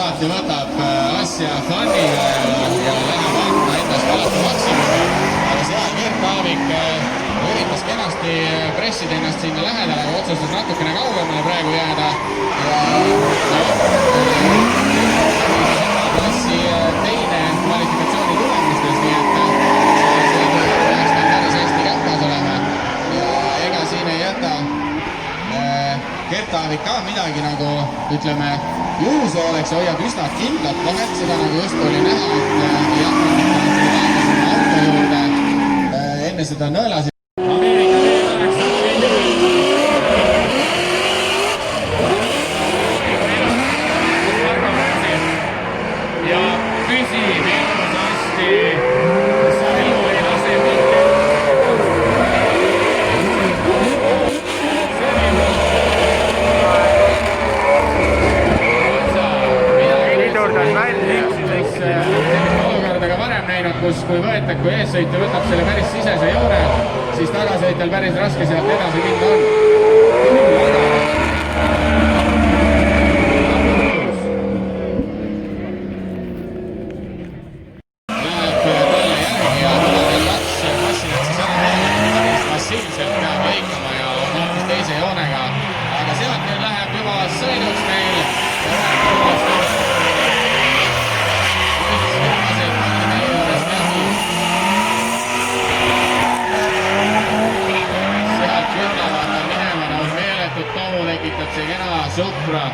alati võtab asja fun'iga ja läheb andma endast alati maksimumi. Aga seal Gert Aavik üritas kenasti pressida ennast sinna lähedale, aga otsustas natukene kaugemale praegu jääda. Klassi teine kvalifikatsiooni tulemustes, nii et see peaks päris hästi käpas olema. Ja ega siin ei jäta Gert Aavik ka midagi nagu, ütleme, juhuse oleks, hoiab üsna kindlat vahet, seda nagu just oli näha, et ei hakanud auto juurde enne seda nõelasid. Ameerika V8 ja püsib ilusasti Sallu ei lase mitte. Olukorda ka varem näinud, kui eessõitja võtab selle päris sisese joone, siis tagasõitjal päris raske sealt edasi minna on. Läheb talle järgi ja tuleb veel kaks massinat siis ära päris massiivselt lõikama ja on hoopis teise joonega. Aga sealt nüüd läheb juba sõiduks meil. Tekitab see kena Supra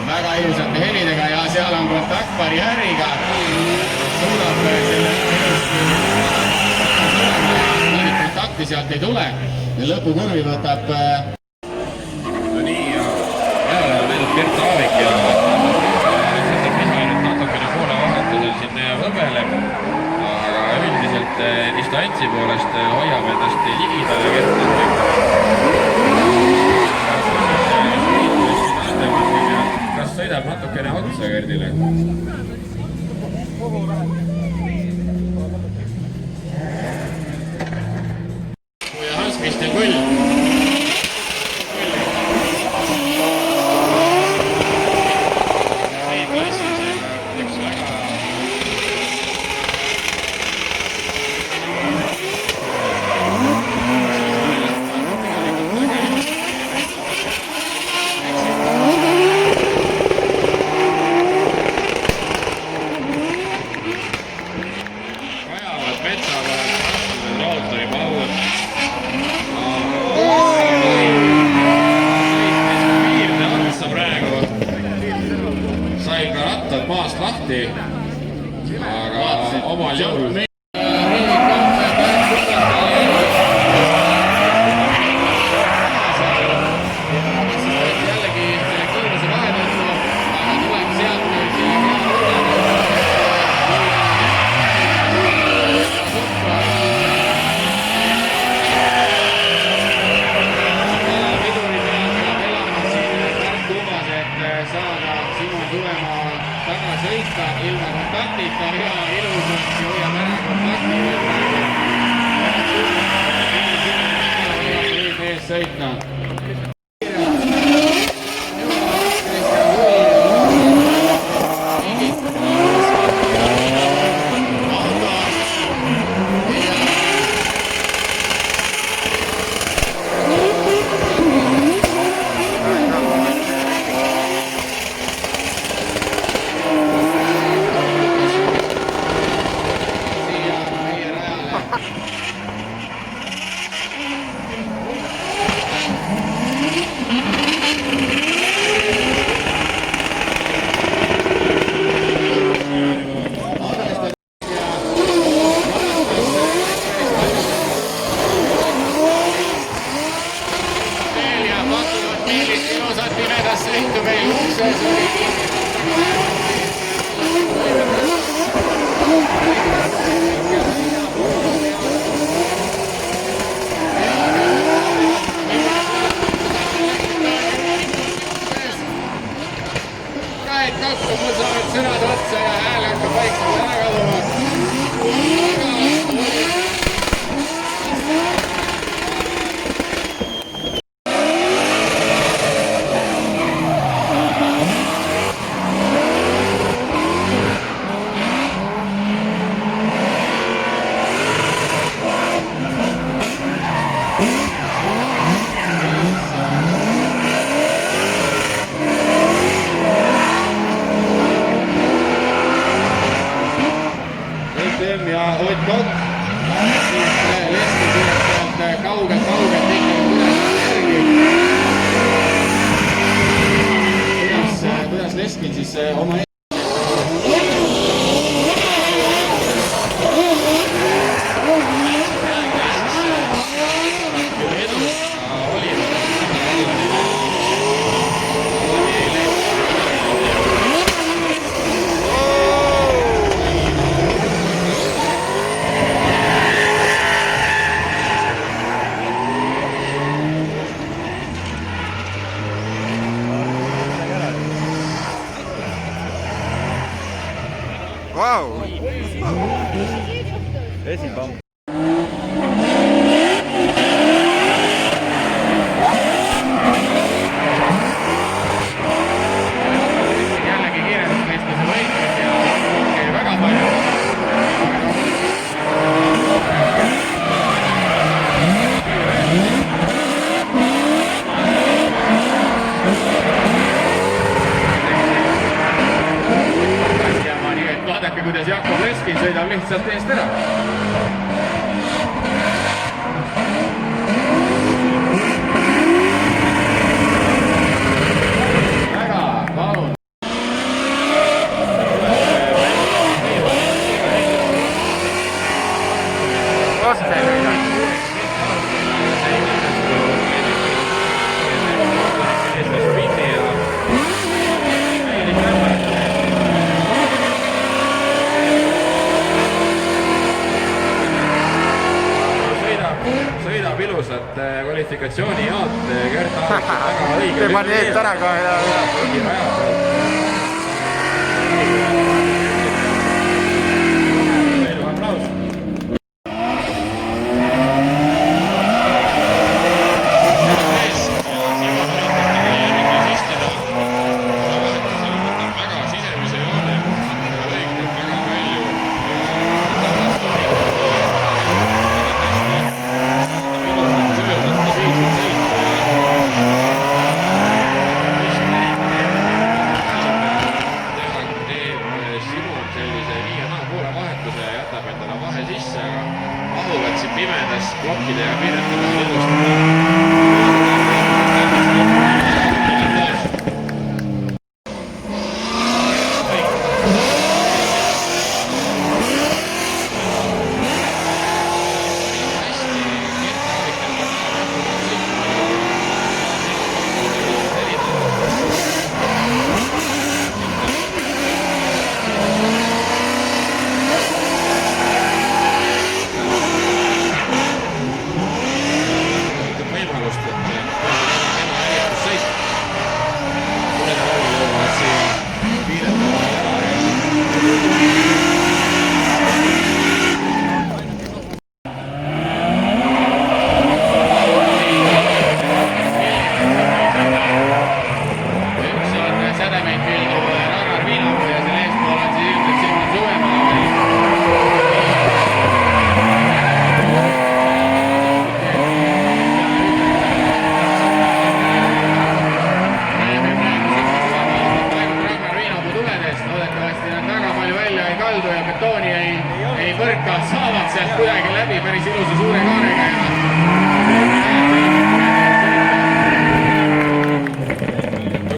väga ilusate helidega ja seal on kontakt barjääriga. Suudab selle kontakti sealt ei tule ja lõpukurvi võtab. No nii ja peale näidab Gert Aavik ja Sõndab Mihhail natukene poole vahetusel siin võbeleb. Aga üldiselt distantsi poolest hoiab endast ligidal ja Gert Aavik. Kas sõidab natukene otsa Gerdile? Kui Hansmistel küll. Maast lahti, aga omal jõul. Jällegi kiiruse vahetõttu, aga tuleb sealt nüüd sõita ilma kontaktita ja ilusasti hoiab ära kontakti ees sõitna. Sõitu meil ukses oli käed kokku, mul saavad sõnad otsa ja hääl hakkab vaikselt ära kaduma. Ott Kokk. Leski tuleb sealt kaugelt ikkagi järgi. Kuidas Leskil siis oma Wow! Esipank. jällegi kiirendusmeestese võitlus ja väga palju. Vaadake, kuidas Jakob Leskin sõidab lihtsalt eest ära. Väga, palun. sõidab ilusat kvalifikatsiooni jaot Gert Aarik väga õige. Teeb maneet ära ka ja pimedas plokkide ja piiretega ilusti. Betooni ei põrka, saavad sealt kuidagi läbi päris ilusa suure kaane